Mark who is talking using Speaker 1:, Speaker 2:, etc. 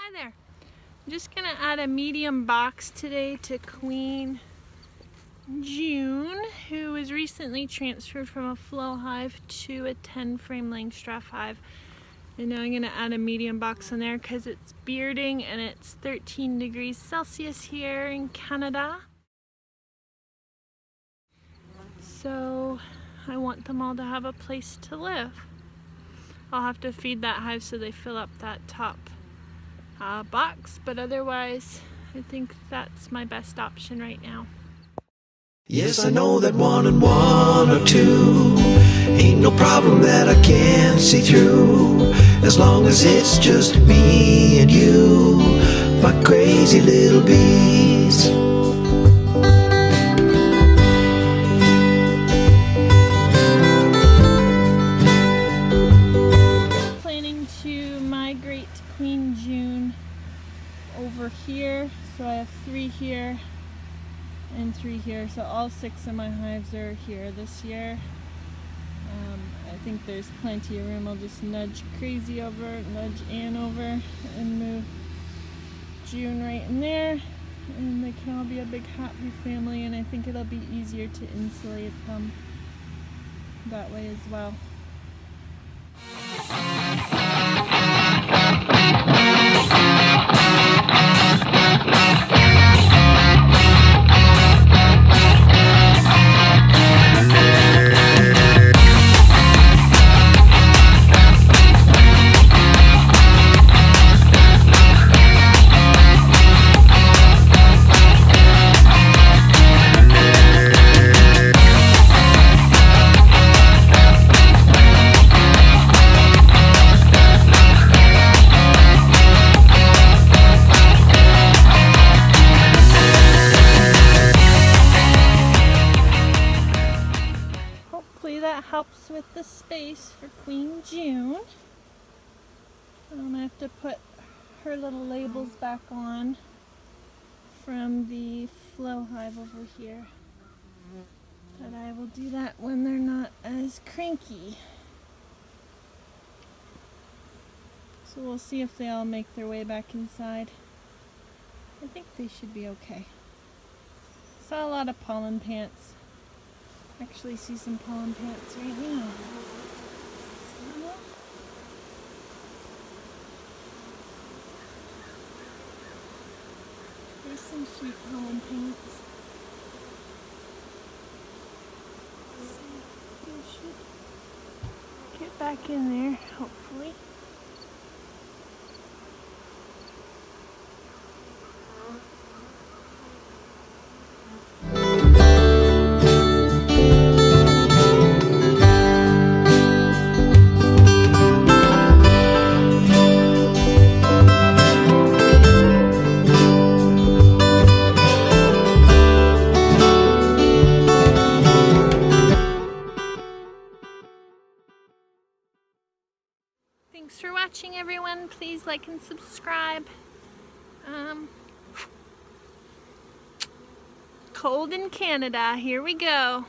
Speaker 1: Hi there. I'm just going to add a medium box today to Queen June, who was recently transferred from a flow hive to a 10 frame Langstroth hive. And now I'm going to add a medium box in there because it's bearding and it's 13 degrees Celsius here in Canada. So I want them all to have a place to live. I'll have to feed that hive so they fill up that top box, but otherwise I think that's my best option right now.
Speaker 2: Yes, I know that 1 and 1 are 2. Ain't no problem that I can't see through, as long as it's just me and you, my crazy little bees.
Speaker 1: Planning to migrate Queen June over here, so I have 3 here and 3 here, so all 6 of my hives are here this year. I think there's plenty of room. I'll just nudge Crazy over, nudge Ann over, and move June right in there, and they can all be a big happy family, and I think it'll be easier to insulate them that way as well. That helps with the space for Queen June. I have to put her little labels back on from the flow hive over here, but I will do that when they're not as cranky. So we'll see if they all make their way back inside. I think they should be okay. Saw a lot of pollen pants. Actually see some pollen pants right now. There's some sweet pollen pants. So they should get back in there, hopefully. Thanks for watching, everyone. Please like and subscribe. Cold in Canada, here we go.